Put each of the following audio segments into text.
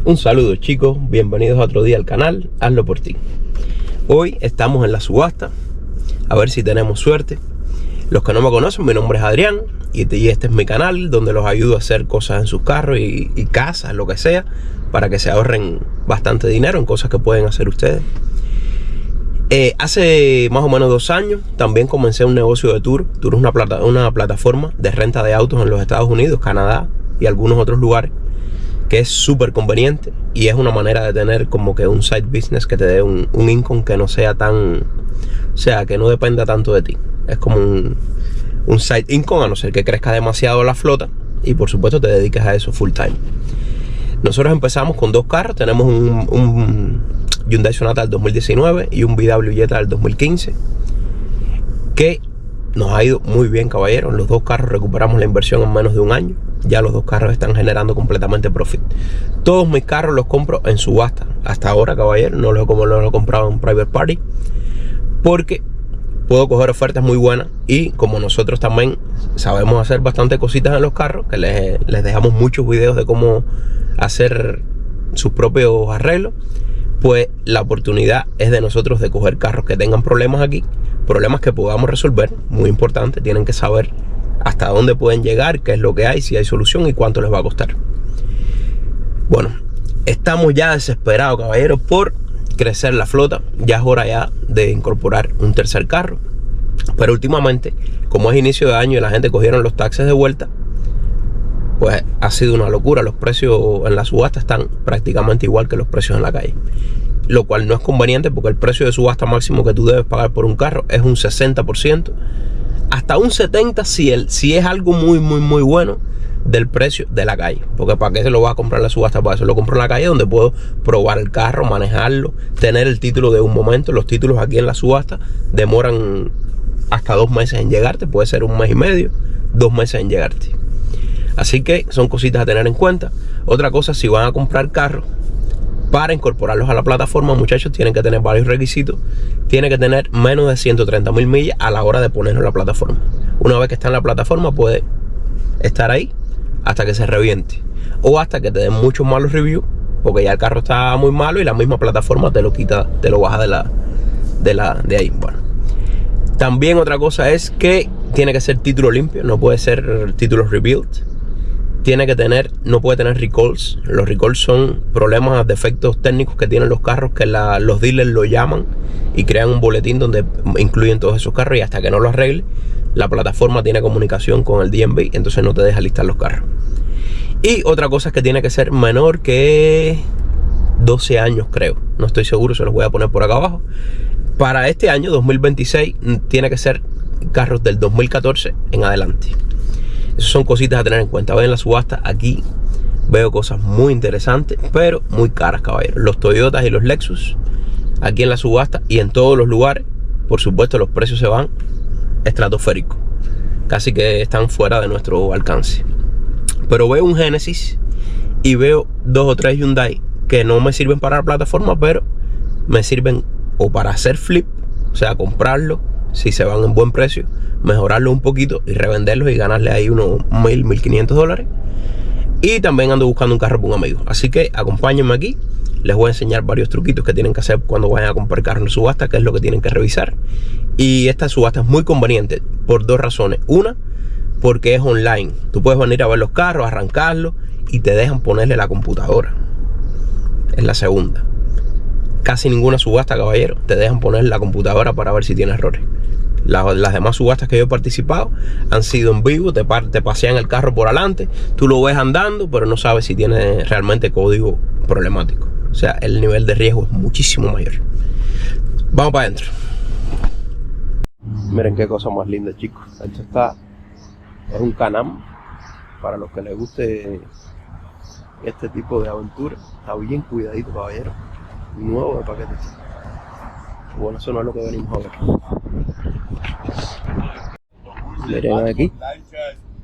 Un saludo chicos, bienvenidos a otro día al canal, hazlo por ti. Hoy estamos en la subasta, a ver si tenemos suerte. Los que no me conocen, mi nombre es Adrián y este es mi canal donde los ayudo a hacer cosas en sus carros y casas, lo que sea, para que se ahorren bastante dinero en cosas que pueden hacer ustedes. Hace más o menos 2 años también comencé un negocio de Turo. Turo es una plataforma de renta de autos en los Estados Unidos, Canadá y algunos otros lugares, que es súper conveniente y es una manera de tener como que un side business que te dé un income que no sea tan, o sea, que no dependa tanto de ti. Es como un side income, a no ser que crezca demasiado la flota y por supuesto te dediques a eso full time. Nosotros empezamos con 2 carros, tenemos un Hyundai Sonata del 2019 y un VW Jetta del 2015 que nos ha ido muy bien, caballeros. Los 2 carros recuperamos la inversión en menos de 1 año. Ya los 2 carros están generando completamente profit. Todos mis carros los compro en subasta. Hasta ahora, caballeros, no los he comprado en private party, porque puedo coger ofertas muy buenas. Y como nosotros también sabemos hacer bastante cositas en los carros, que les dejamos muchos videos de cómo hacer sus propios arreglos, pues la oportunidad es de nosotros de coger carros que tengan problemas aquí, problemas que podamos resolver. Muy importante, tienen que saber hasta dónde pueden llegar, qué es lo que hay, si hay solución y cuánto les va a costar. Bueno, estamos ya desesperados, caballeros, por crecer la flota. Ya es hora ya de incorporar un tercer carro, pero últimamente, como es inicio de año y la gente cogieron los taxes de vuelta, pues ha sido una locura. Los precios en la subasta están prácticamente igual que los precios en la calle, lo cual no es conveniente, porque el precio de subasta máximo que tú debes pagar por un carro es un 60%, hasta un 70% si es algo muy bueno del precio de la calle. Porque para qué se lo va a comprar en la subasta, para eso lo compro en la calle, donde puedo probar el carro, manejarlo, tener el título de un momento. Los títulos aquí en la subasta demoran hasta 2 meses en llegarte, puede ser 1 mes y medio, 2 meses en llegarte. Así que son cositas a tener en cuenta. Otra cosa, si van a comprar carros, para incorporarlos a la plataforma, muchachos, tienen que tener varios requisitos. Tienen que tener menos de 130,000 millas a la hora de ponerlo en la plataforma. Una vez que está en la plataforma, puede estar ahí hasta que se reviente, o hasta que te den muchos malos reviews, porque ya el carro está muy malo y la misma plataforma te lo quita, te lo baja de ahí. Bueno, también otra cosa es que tiene que ser título limpio, no puede ser título rebuild. No puede tener recalls. Los recalls son problemas, defectos técnicos que tienen los carros, que los dealers lo llaman y crean un boletín donde incluyen todos esos carros, y hasta que no lo arregle, la plataforma tiene comunicación con el DMV, entonces no te deja listar los carros. Y otra cosa es que tiene que ser menor que 12 años, creo. No estoy seguro, se los voy a poner por acá abajo. Para este año 2026 tiene que ser carros del 2014 en adelante. Esas son cositas a tener en cuenta. Ven en la subasta, aquí veo cosas muy interesantes, pero muy caras, caballeros. Los Toyotas y los Lexus, aquí en la subasta y en todos los lugares, por supuesto, los precios se van estratosféricos. Casi que están fuera de nuestro alcance. Pero veo un Genesis y veo 2 o 3 Hyundai que no me sirven para la plataforma, pero me sirven o para hacer flip, o sea, comprarlo, si se van en buen precio, mejorarlo un poquito y revenderlos y ganarle ahí unos $1,000, $1,500. Y también ando buscando un carro para un amigo. Así que acompáñenme aquí. Les voy a enseñar varios truquitos que tienen que hacer cuando vayan a comprar carro en subasta, que es lo que tienen que revisar. Y esta subasta es muy conveniente por 2 razones. Una, porque es online. Tú puedes venir a ver los carros, arrancarlos y te dejan ponerle la computadora. Es la segunda. Casi ninguna subasta, caballero, te dejan poner la computadora para ver si tiene errores. Las demás subastas que yo he participado han sido en vivo, te pasean el carro por adelante, tú lo ves andando, pero no sabes si tiene realmente código problemático. O sea, el nivel de riesgo es muchísimo mayor. Vamos para adentro. Miren qué cosa más linda, chicos. Esto es un Can-Am. Para los que les guste este tipo de aventura, está bien cuidadito, caballero. Nuevo de paquete. Bueno, eso no es lo que venimos a ver. Miren aquí,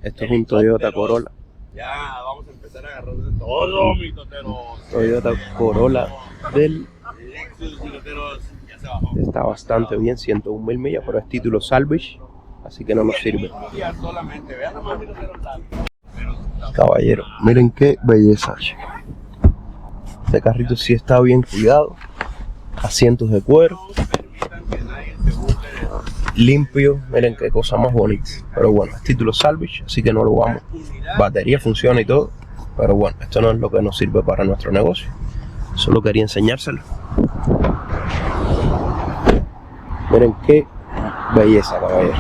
esto es un Toyota Corolla. Ya vamos a empezar a agarrar de todo, mi toteros. Toyota Corolla del Lexus, mi toteros, ya se bajó. Está bastante bien, 101,000 millas, pero es título salvage, así que no nos sirve. Solamente, vean nomás, mi toteros. Caballero, miren qué belleza. Este carrito sí está bien cuidado. Asientos de cuero. Limpio. Miren qué cosa más bonita. Pero bueno, es título salvage, así que no lo vamos. Batería funciona y todo. Pero bueno, esto no es lo que nos sirve para nuestro negocio. Solo quería enseñárselo. Miren qué belleza, caballero.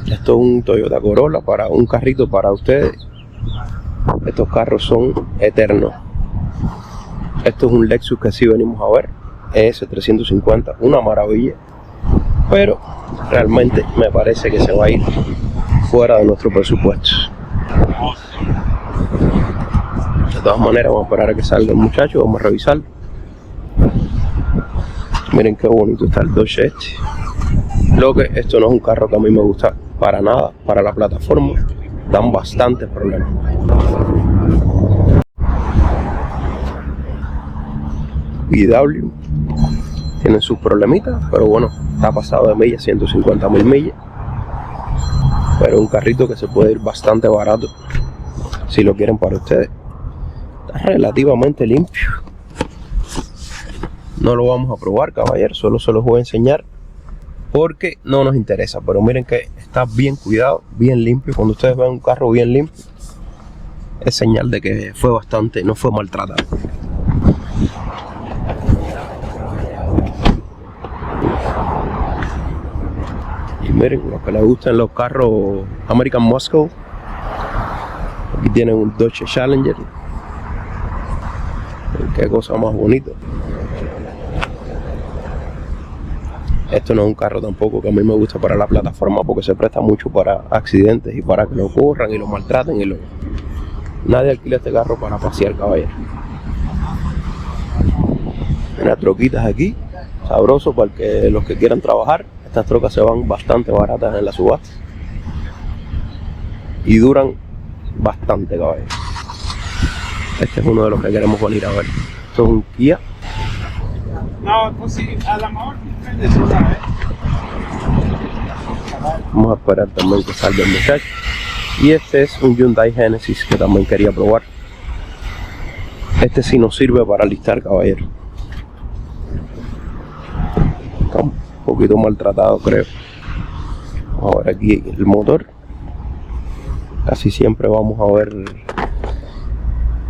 Esto es un Toyota Corolla, para un carrito para ustedes. Estos carros son eternos. Esto es un Lexus que sí venimos a ver, ES350, una maravilla, pero realmente me parece que se va a ir fuera de nuestro presupuesto. De todas maneras, vamos a esperar a que salga el muchacho, vamos a revisarlo. Miren qué bonito está el Dodge este. Lo que esto no es un carro que a mí me gusta para nada, para la plataforma dan bastantes problemas. VW tienen sus problemitas, pero bueno, está pasado de millas, 150.000 millas, pero un carrito que se puede ir bastante barato si lo quieren para ustedes. Está relativamente limpio. No lo vamos a probar, caballero, solo se los voy a enseñar porque no nos interesa, pero miren que está bien cuidado, bien limpio. Cuando ustedes ven un carro bien limpio, es señal de que fue bastante, no fue maltratado. Y miren, los que les gustan los carros American Muscle, aquí tienen un Dodge Challenger. Qué cosa más bonita. Esto no es un carro tampoco que a mí me gusta para la plataforma, porque se presta mucho para accidentes y para que lo corran y lo maltraten y nadie alquila este carro para pasear, caballero. Unas troquitas aquí, sabroso para los que quieran trabajar. Estas trocas se van bastante baratas en la subasta y duran bastante, caballero. Este es uno de los que queremos venir a ver. Esto es un Kia. No, pues sí, a lo mejor depende de una vez. Vamos a esperar también que salga el muchacho. Y este es un Hyundai Genesis que también quería probar. Este sí nos sirve para listar, caballero. Está un poquito maltratado, creo. Vamos a ver aquí el motor. Casi siempre vamos a ver.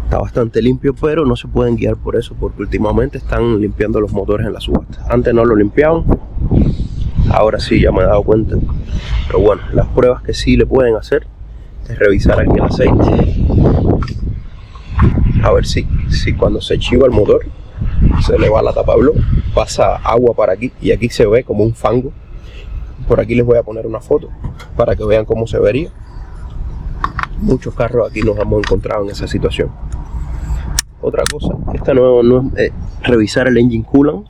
Está bastante limpio, pero no se pueden guiar por eso, porque últimamente están limpiando los motores en la subasta. Antes no lo limpiaban, ahora sí, ya me he dado cuenta. Pero bueno, las pruebas que sí le pueden hacer es revisar aquí el aceite. A ver si cuando se chiva el motor, se le va la tapa de blow, pasa agua para aquí y aquí se ve como un fango. Por aquí les voy a poner una foto para que vean cómo se vería. Muchos carros aquí nos hemos encontrado en esa situación. Otra cosa, esta no es revisar el engine coolant,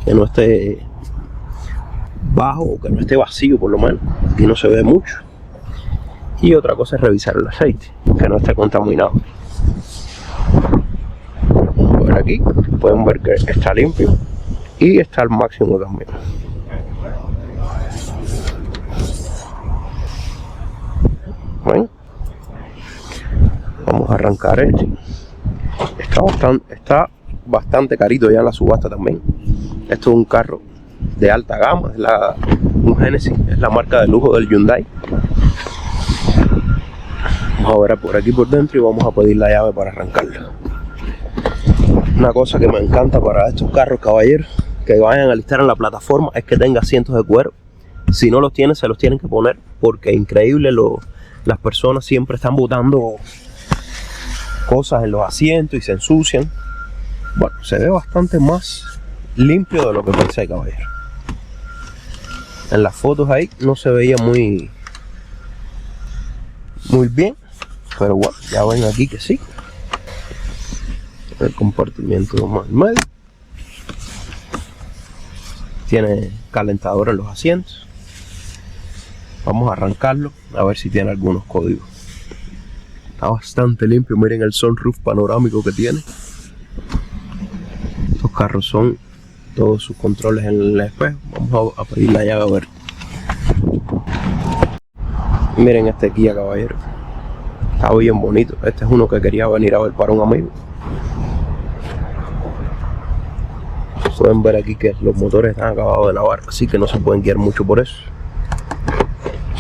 que no esté bajo o que no esté vacío por lo menos, aquí no se ve mucho. Y otra cosa es revisar el aceite, que no esté contaminado. Por aquí pueden ver que está limpio y está al máximo también. Bueno, vamos a arrancar este. Está bastante carito ya en la subasta también. Esto es un carro de alta gama, es un Genesis, es la marca de lujo del Hyundai. Vamos a ver por aquí por dentro y vamos a pedir la llave para arrancarlo. Una cosa que me encanta para estos carros, caballeros, que vayan a listar en la plataforma, es que tenga asientos de cuero. Si no los tienen, se los tienen que poner, porque increíble, las personas siempre están botando cosas en los asientos y se ensucian. Bueno, se ve bastante más limpio de lo que pensé, caballero. En las fotos ahí no se veía muy bien, pero bueno, ya ven aquí que sí. El compartimiento más medio. Tiene calentador en los asientos. Vamos a arrancarlo a ver si tiene algunos códigos. Está bastante limpio, miren el sunroof panorámico que tiene. Estos carros son todos sus controles en el espejo. Vamos a pedir la llave a ver. Miren este Kia, caballero. Está bien bonito. Este es uno que quería venir a ver para un amigo. Pueden ver aquí que los motores están acabados de lavar, así que no se pueden guiar mucho por eso.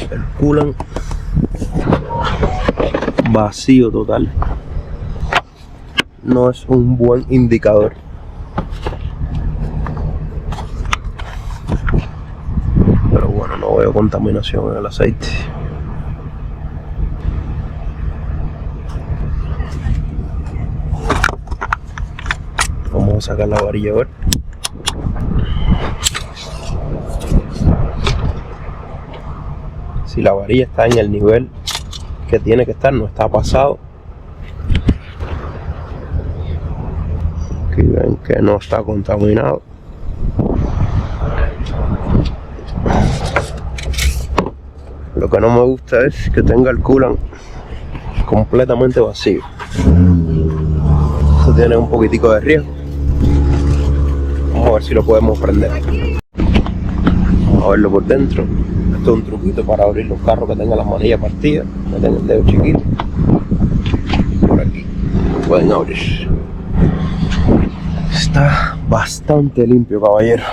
El coolant vacío total. No es un buen indicador. Pero bueno, no veo contaminación en el aceite. Vamos a sacar la varilla a ver. Si la varilla está en el nivel que tiene que estar, no está pasado. Aquí ven que no está contaminado. Lo que no me gusta es que tenga el coolant completamente vacío. Esto tiene un poquitico de riesgo. Vamos a ver si lo podemos prender. Vamos a verlo por dentro. Esto es un truquito para abrir los carros que tengan las manillas partidas. Meten el dedo chiquito. Por aquí lo pueden abrir. Está bastante limpio, caballero.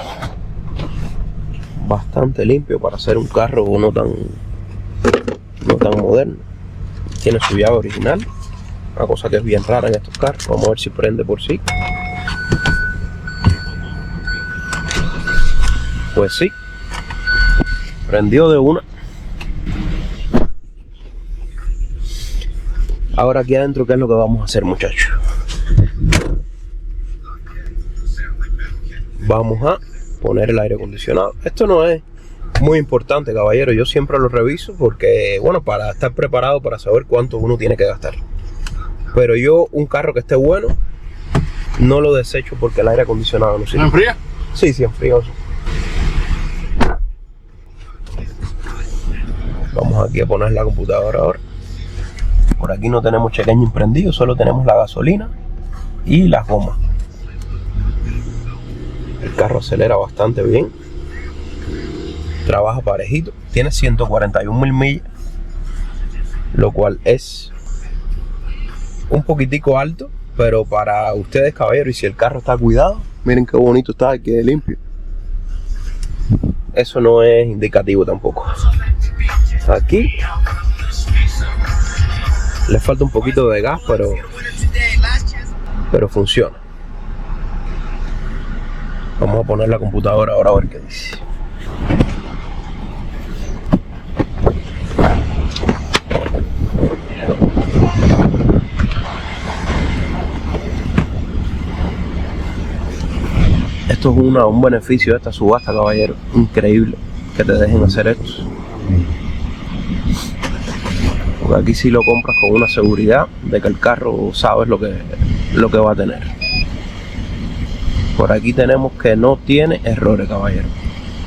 Bastante limpio para hacer un carro no tan moderno. Tiene su llave original. Una cosa que es bien rara en estos carros. Vamos a ver si prende por sí. Pues sí. Prendió de una. Ahora aquí adentro, ¿qué es lo que vamos a hacer, muchachos? Vamos a poner el aire acondicionado. Esto no es muy importante, caballero. Yo siempre lo reviso porque, bueno, para estar preparado para saber cuánto uno tiene que gastar. Pero yo, un carro que esté bueno, no lo desecho porque el aire acondicionado no sirve. ¿No enfría? Sí, sí, enfría. Vamos aquí a poner la computadora ahora. Por aquí no tenemos check engine prendido, solo tenemos la gasolina y las gomas. El carro acelera bastante bien. Trabaja parejito. Tiene 141.000 millas, lo cual es un poquitico alto, pero para ustedes, caballeros, y si el carro está cuidado, miren qué bonito está, quede limpio. Eso no es indicativo tampoco. Aquí le falta un poquito de gas, pero funciona. Vamos a poner la computadora ahora a ver qué dice. Esto es un beneficio de esta subasta, caballero. Increíble que te dejen hacer esto. Porque aquí sí lo compras con una seguridad de que el carro sabes lo que va a tener. Por aquí tenemos que no tiene errores, caballero.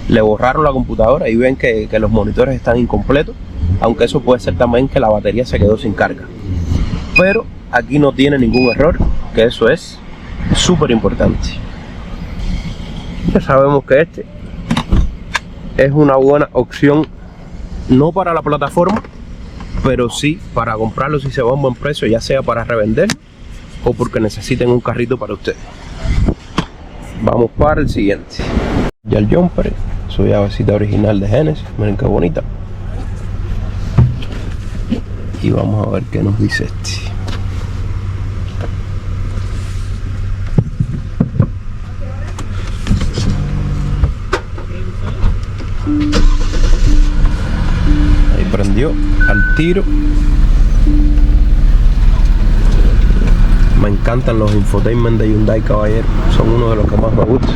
Le borraron la computadora y ven que los monitores están incompletos, aunque eso puede ser también que la batería se quedó sin carga. Pero aquí no tiene ningún error, que eso es súper importante. Ya sabemos que este es una buena opción, no para la plataforma, pero sí para comprarlo si se va a un buen precio, ya sea para revender o porque necesiten un carrito para ustedes. Vamos para el siguiente. Ya el jumper, su llavecita original de Genesis, miren qué bonita. Y vamos a ver qué nos dice este. Ahí prendió al tiro. Me encantan los infotainment de Hyundai, caballero. Son uno de los que más me gustan.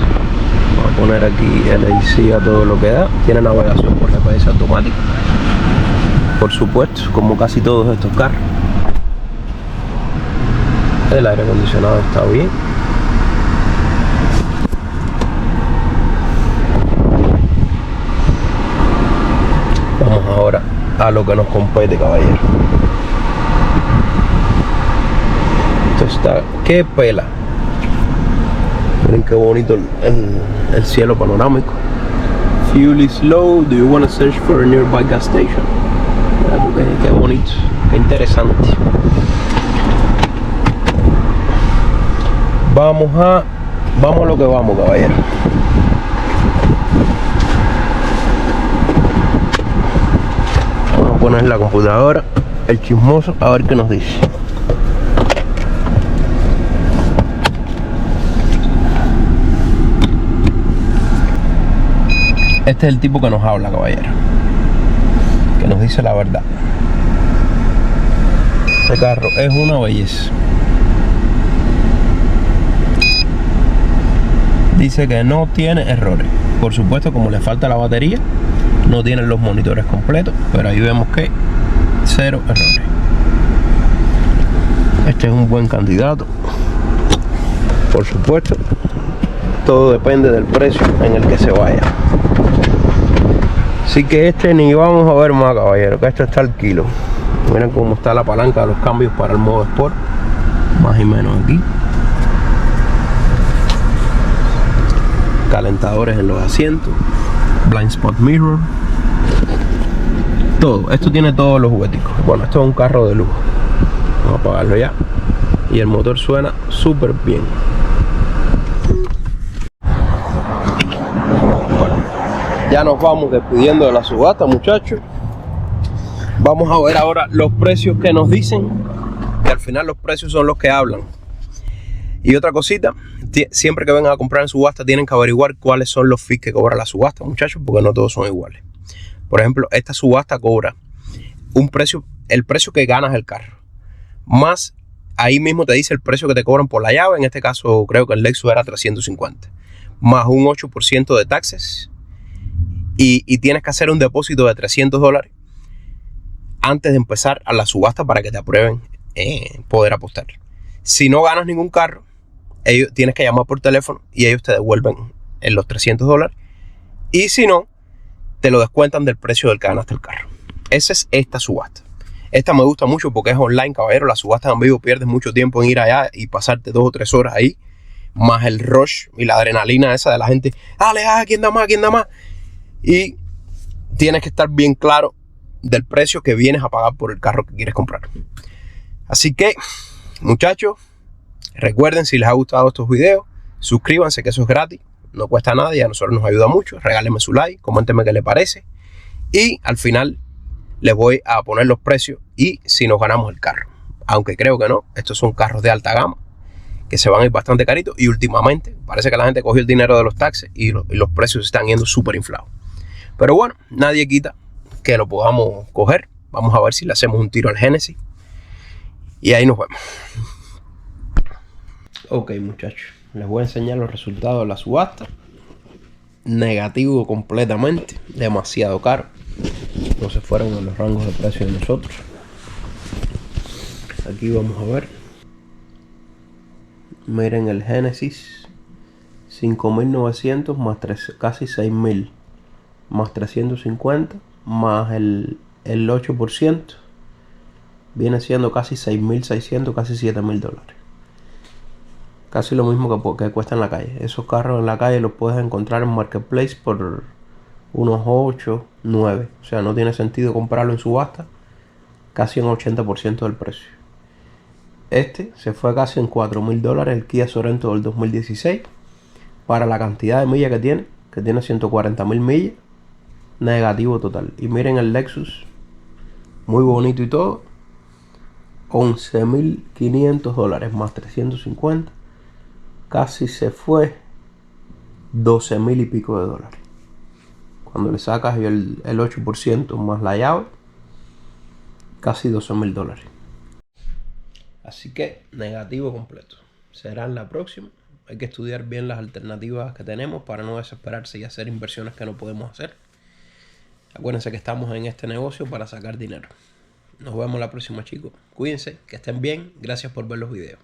Vamos a poner aquí el AC a todo lo que da. Tiene navegación por GPS automática, por supuesto, como casi todos estos carros. El aire acondicionado está bien. Vamos ahora a lo que nos compete, caballero. Esto está, qué pela. Miren qué bonito el cielo panorámico. Fuel is low. Do you want to search for a nearby gas station? Qué bonito. Qué interesante. Vamos a lo que vamos, caballero. Vamos a poner la computadora, el chismoso, a ver qué nos dice. Este es el tipo que nos habla, caballero, que nos dice la verdad. Este carro es una belleza. Dice que no tiene errores. Por supuesto, como le falta la batería, no tienen los monitores completos, pero ahí vemos que 0 errores. Este es un buen candidato. Por supuesto, todo depende del precio en el que se vaya. Así que este ni vamos a ver más, caballero, que esto está al kilo. Miren cómo está la palanca de los cambios para el modo Sport, más y menos aquí. Calentadores en los asientos, blind spot mirror, todo. Esto tiene todos los jugueticos. Bueno, esto es un carro de lujo. Vamos a apagarlo ya. Y el motor suena súper bien. Bueno, ya nos vamos despidiendo de la subasta, muchachos. Vamos a ver ahora los precios que nos dicen, que al final los precios son los que hablan. Y otra cosita, siempre que vengan a comprar en subasta tienen que averiguar cuáles son los fees que cobra la subasta, muchachos, porque no todos son iguales. Por ejemplo, esta subasta cobra un precio, el precio que ganas el carro, más ahí mismo te dice el precio que te cobran por la llave. En este caso creo que el Lexus era 350, más un 8% de taxes, y tienes que hacer un depósito de $300 antes de empezar a la subasta para que te aprueben poder apostar. Si no ganas ningún carro, tienes que llamar por teléfono y ellos te devuelven los $300, y si no, te lo descuentan del precio del que ganaste el carro. Esa es esta subasta. Esta me gusta mucho porque es online, caballero. La subasta en vivo pierdes mucho tiempo en ir allá y pasarte 2 o 3 horas ahí, más el rush y la adrenalina esa de la gente. Dale, ¿quién da más? ¿Quién da más? Y tienes que estar bien claro del precio que vienes a pagar por el carro que quieres comprar. Así que, muchachos, recuerden, si les ha gustado estos videos, suscríbanse, que eso es gratis, no cuesta nada y a nosotros nos ayuda mucho. Regálenme su like, coméntenme qué les parece, y al final les voy a poner los precios y si nos ganamos el carro. Aunque creo que no, estos son carros de alta gama que se van a ir bastante caritos, y últimamente parece que la gente cogió el dinero de los taxes y los precios están yendo súper inflados. Pero bueno, nadie quita que lo podamos coger. Vamos a ver si le hacemos un tiro al Genesis y ahí nos vemos. Ok, muchachos, les voy a enseñar los resultados de la subasta. Negativo completamente, demasiado caro. No se fueron en los rangos de precio de nosotros. Aquí vamos a ver. Miren el Genesis, 5.900 más casi 6.000, más 350, más el 8%, viene siendo casi 6.600, casi $7.000. Casi lo mismo que cuesta en la calle. Esos carros en la calle los puedes encontrar en Marketplace por unos 8, 9. O sea, no tiene sentido comprarlo en subasta, casi un 80% del precio. Este se fue casi en $4.000, el Kia Sorento del 2016, para la cantidad de millas que tiene 140.000 millas, negativo total. Y miren el Lexus, muy bonito y todo, $11.500 más 350, casi se fue 12.000 y pico de dólares. Cuando le sacas el 8% más la llave, casi $12.000. Así que negativo completo. Será en la próxima. Hay que estudiar bien las alternativas que tenemos para no desesperarse y hacer inversiones que no podemos hacer. Acuérdense que estamos en este negocio para sacar dinero. Nos vemos la próxima, chicos. Cuídense, que estén bien. Gracias por ver los videos.